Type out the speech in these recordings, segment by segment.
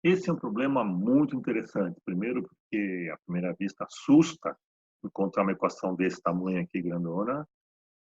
Esse é um problema muito interessante. Primeiro, porque à primeira vista assusta encontrar uma equação desse tamanho aqui, grandona.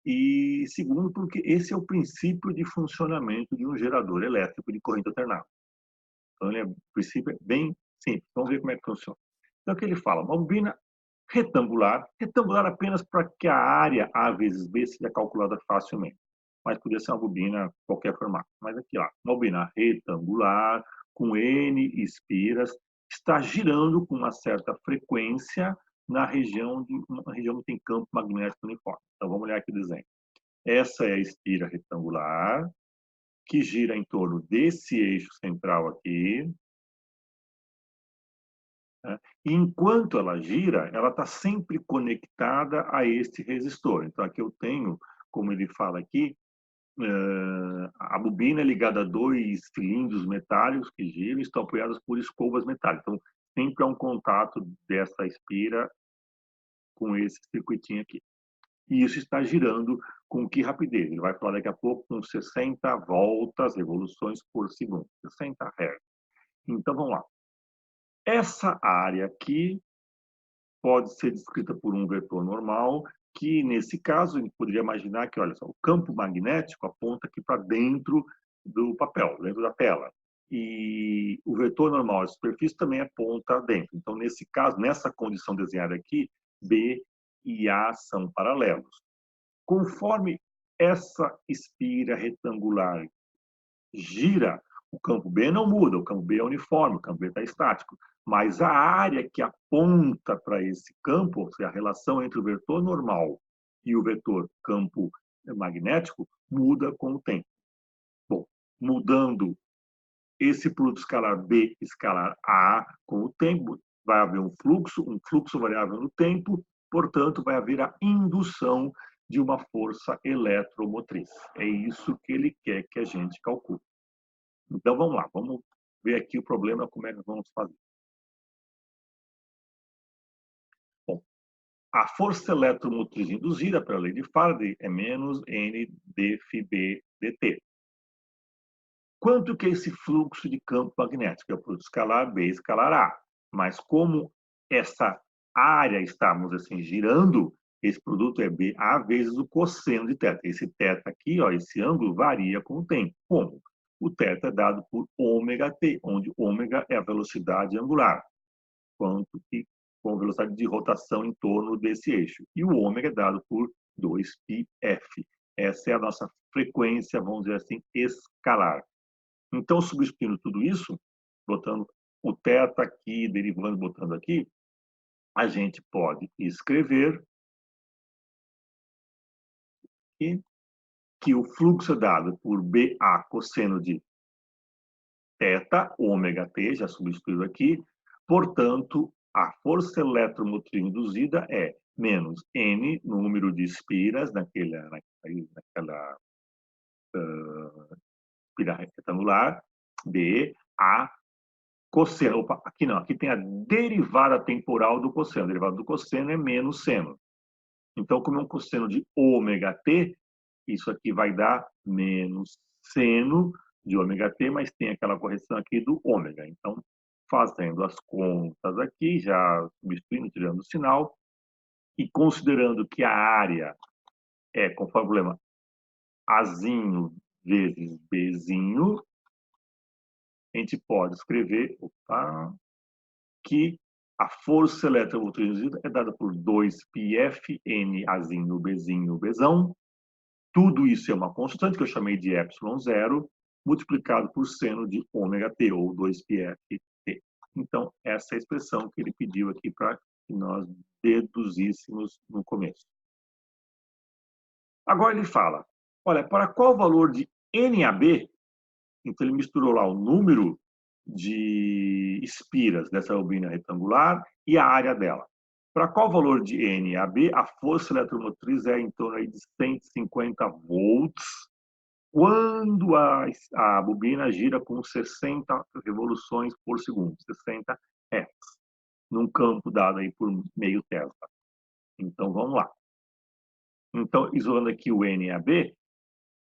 E segundo, porque esse é o princípio de funcionamento de um gerador elétrico de corrente alternada. Então, o princípio é bem simples. Vamos ver como é que funciona. Então, o que ele fala? Uma bobina retangular, retangular apenas para que a área A vezes B seja calculada facilmente. Mas podia ser uma bobina qualquer formato. Mas aqui, ó, uma bobina retangular, com N espiras, está girando com uma certa frequência na região de uma região que tem campo magnético uniforme. Então vamos olhar aqui o desenho. Essa é a espira retangular, que gira em torno desse eixo central aqui, né? E enquanto ela gira, ela está sempre conectada a este resistor. Então, aqui eu tenho, como ele fala aqui, a bobina é ligada a dois cilindros metálicos que giram e estão apoiados por escovas metálicas. Então, sempre há um contato dessa espira com esse circuitinho aqui. E isso está girando com que rapidez? Ele vai falar daqui a pouco com 60 voltas, revoluções por segundo, 60 Hz. Então, vamos lá. Essa área aqui pode ser descrita por um vetor normal, que nesse caso a gente poderia imaginar que, olha só, o campo magnético aponta aqui para dentro do papel, dentro da tela. E o vetor normal da superfície também aponta dentro. Então, nesse caso, nessa condição desenhada aqui, B e A são paralelos. Conforme essa espira retangular gira, o campo B não muda, o campo B é uniforme, o campo B está estático. Mas a área que aponta para esse campo, ou seja, a relação entre o vetor normal e o vetor campo magnético, muda com o tempo. Bom, mudando esse produto escalar B escalar A com o tempo, vai haver um fluxo variável no tempo, portanto, vai haver a indução de uma força eletromotriz. É isso que ele quer que a gente calcule. Então, vamos lá, vamos ver aqui o problema, como é que vamos fazer. Bom, a força eletromotriz induzida pela lei de Faraday é menos N dφB dt. Quanto que é esse fluxo de campo magnético? É o produto escalar B escalar A. Mas como essa área está, vamos dizer assim, girando, esse produto é BA vezes o cosseno de θ. Esse θ aqui, ó, esse ângulo varia com o tempo. Como? O θ é dado por ômega-t, onde ômega é a velocidade angular, quanto que com velocidade de rotação em torno desse eixo. E o ômega é dado por 2πf. Essa é a nossa frequência, vamos dizer assim, escalar. Então, substituindo tudo isso, botando o θ aqui, derivando, botando aqui, a gente pode escrever que o fluxo é dado por BA cosseno de θ, ômega t, já substituído aqui, portanto, a força eletromotriz induzida é menos N, número de espiras naquela espira retangular, B, A, cosseno. Opa, aqui não, aqui tem a derivada temporal do cosseno. A derivada do cosseno é menos seno. Então, como é um cosseno de ômega t, isso aqui vai dar menos seno de ômega t, mas tem aquela correção aqui do ômega. Então, fazendo as contas aqui, já substituindo, tirando o sinal, e considerando que a área é, conforme o problema, Azinho vezes Bzinho, a gente pode escrever que a força eletromotriz induzida é dada por 2πf N Azinho Bzinho Bzão. Tudo isso é uma constante que eu chamei de ε0, multiplicado por seno de ômega t, ou 2πf t. Então, essa é a expressão que ele pediu aqui para que nós deduzíssemos no começo. Agora ele fala, olha, para qual valor de NAB, então ele misturou lá o número de espiras dessa bobina retangular e a área dela. Para qual valor de NAB, a força eletromotriz é em torno aí de 150 volts, quando a bobina gira com 60 revoluções por segundo, 60 Hz, num campo dado aí por meio Tesla. Então, vamos lá. Então, isolando aqui o NAB,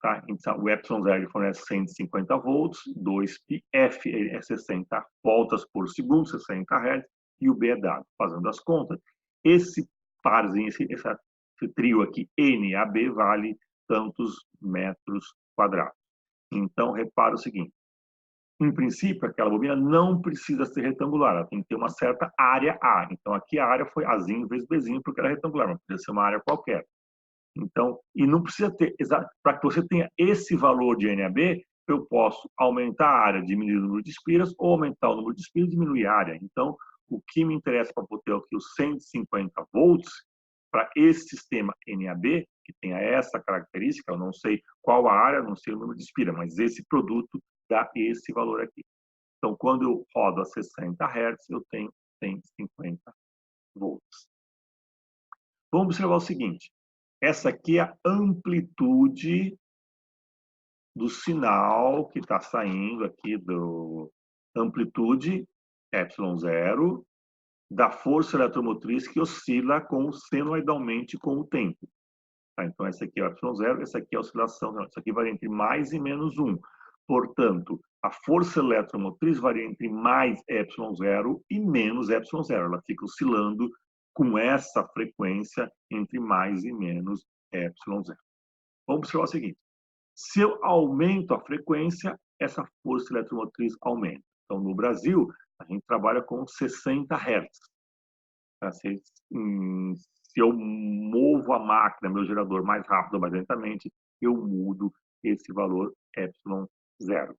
Tá? Então, o ε0 ele fornece 150 volts, 2π, F é 60 voltas por segundo, 60 Hz, e o B é dado. Fazendo as contas, esse parzinho, esse trio aqui, NAB, vale tantos metros quadrados. Então, repara o seguinte, em princípio, aquela bobina não precisa ser retangular, ela tem que ter uma certa área A. Então, aqui a área foi Azinho vezes Bzinho, porque ela é retangular, mas podia ser uma área qualquer. Então, e não precisa ter, para que você tenha esse valor de NAB, eu posso aumentar a área, diminuir o número de espiras, ou aumentar o número de espiras e diminuir a área. Então, o que me interessa para poder aqui os 150 volts, para esse sistema NAB, que tenha essa característica, eu não sei qual a área, não sei o número de espira, mas esse produto dá esse valor aqui. Então, quando eu rodo a 60 Hz, eu tenho 150 volts. Vamos observar o seguinte, essa aqui é a amplitude do sinal que está saindo aqui do amplitude ε0 da força eletromotriz que oscila senoidalmente com o tempo. Tá? Então, essa aqui é o ε0, essa aqui é a oscilação, isso aqui varia entre mais e menos 1. Portanto, a força eletromotriz varia entre mais ε0 e menos ε0. Ela fica oscilando com essa frequência entre mais e menos ε0. Vamos observar o seguinte, se eu aumento a frequência, essa força eletromotriz aumenta. Então, no Brasil, a gente trabalha com 60 Hz. Se eu movo a máquina, meu gerador, mais rápido ou mais lentamente, eu mudo esse valor ε0.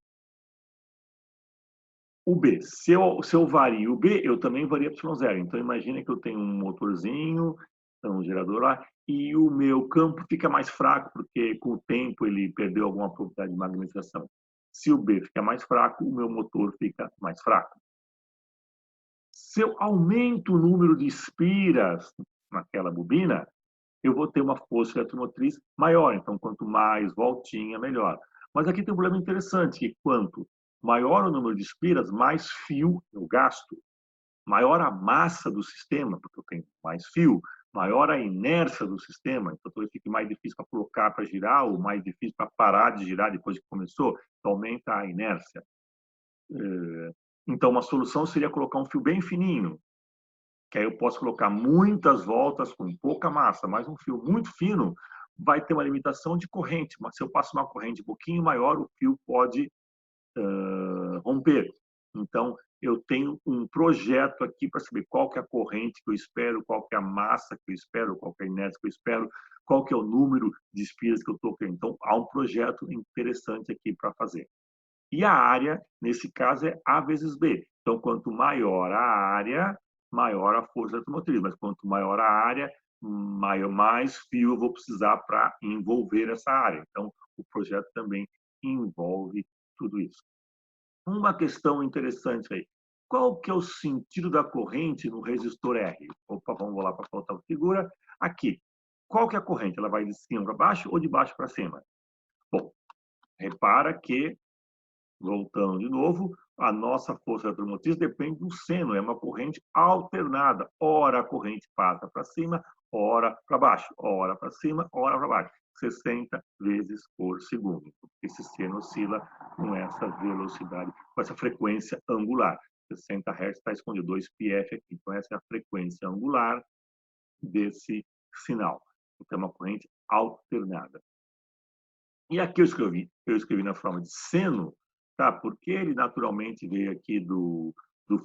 O B, se eu vario o B, eu também vario ε0. Então, imagina que eu tenho um motorzinho, um gerador lá, e o meu campo fica mais fraco, porque com o tempo ele perdeu alguma propriedade de magnetização. Se o B fica mais fraco, o meu motor fica mais fraco. Se eu aumento o número de espiras naquela bobina, eu vou ter uma força eletromotriz maior. Então, quanto mais voltinha, melhor. Mas aqui tem um problema interessante, que quanto maior o número de espiras, mais fio eu gasto. Maior a massa do sistema, porque eu tenho mais fio, maior a inércia do sistema, então talvez fique mais difícil para colocar para girar, ou mais difícil para parar de girar depois que começou, então aumenta a inércia. Então, uma solução seria colocar um fio bem fininho, que aí eu posso colocar muitas voltas com pouca massa, mas um fio muito fino vai ter uma limitação de corrente, mas se eu passo uma corrente um pouquinho maior, o fio pode romper. Então, eu tenho um projeto aqui para saber qual que é a corrente que eu espero, qual que é a massa que eu espero, qual que é a inércia que eu espero, qual que é o número de espiras que eu estou querendo. Então, há um projeto interessante aqui para fazer. E a área, nesse caso, é A vezes B. Então, quanto maior a área, maior a força eletromotriz. Mas quanto maior a área, mais fio eu vou precisar para envolver essa área. Então, o projeto também envolve tudo isso. Uma questão interessante aí. Qual que é o sentido da corrente no resistor R? Opa, vamos lá para a outra figura. Aqui. Qual que é a corrente? Ela vai de cima para baixo ou de baixo para cima? Bom, repara que, voltando de novo, a nossa força eletromotriz depende do seno, é uma corrente alternada. Ora a corrente passa para cima, ora para baixo, ora para cima, ora para baixo. 60 vezes por segundo. Esse seno oscila com essa velocidade, com essa frequência angular. 60 Hz está escondido, 2πf aqui. Então, essa é a frequência angular desse sinal. Então, é uma corrente alternada. E aqui eu escrevi na forma de seno, tá? Porque ele naturalmente veio aqui do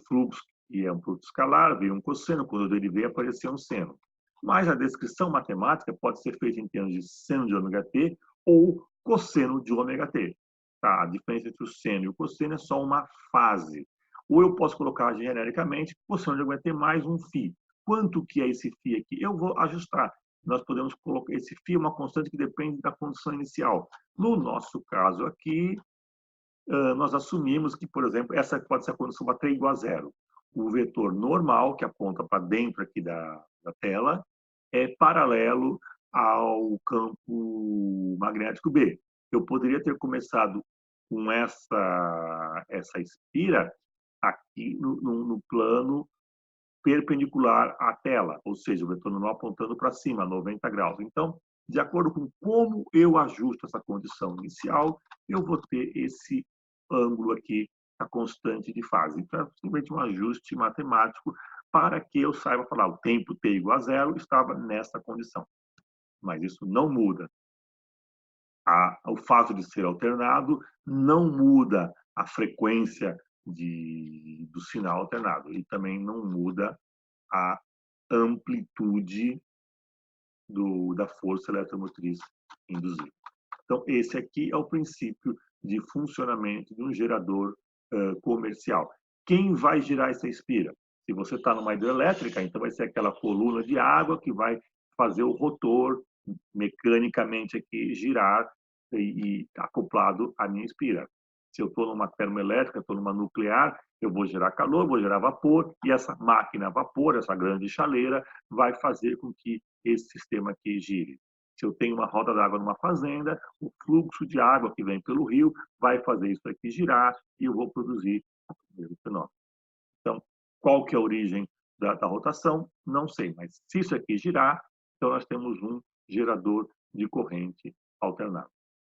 fluxo, que é um produto escalar, veio um cosseno, quando eu derivei apareceu um seno. Mas a descrição matemática pode ser feita em termos de seno de ômega t ou cosseno de ômega t. Tá? A diferença entre o seno e o cosseno é só uma fase. Ou eu posso colocar genericamente cosseno de ômega t mais um φ. Quanto que é esse φ aqui? Eu vou ajustar. Nós podemos colocar esse φ uma constante que depende da condição inicial. No nosso caso aqui, nós assumimos que, por exemplo, essa pode ser a condição para t igual a zero. O vetor normal, que aponta para dentro aqui da tela, é paralelo ao campo magnético B. Eu poderia ter começado com essa espira aqui no plano perpendicular à tela, ou seja, o vetor normal apontando para cima, 90 graus. Então, de acordo com como eu ajusto essa condição inicial, eu vou ter esse ângulo aqui, a constante de fase. Então, é simplesmente um ajuste matemático para que eu saiba falar, o tempo t igual a zero estava nessa condição. Mas isso não muda. O fato de ser alternado não muda a frequência do sinal alternado. E também não muda a amplitude da força eletromotriz induzida. Então, esse aqui é o princípio de funcionamento de um gerador comercial. Quem vai girar essa espira? Se você está numa hidrelétrica, então vai ser aquela coluna de água que vai fazer o rotor mecanicamente aqui girar e acoplado à minha espira. Se eu estou numa termoelétrica, estou numa nuclear, eu vou gerar calor, vou gerar vapor, e essa máquina a vapor, essa grande chaleira, vai fazer com que esse sistema aqui gire. Se eu tenho uma roda d'água numa fazenda, o fluxo de água que vem pelo rio vai fazer isso aqui girar e eu vou produzir o mesmo fenômeno. Então, qual que é a origem da rotação? Não sei, mas se isso aqui girar, então nós temos um gerador de corrente alternada.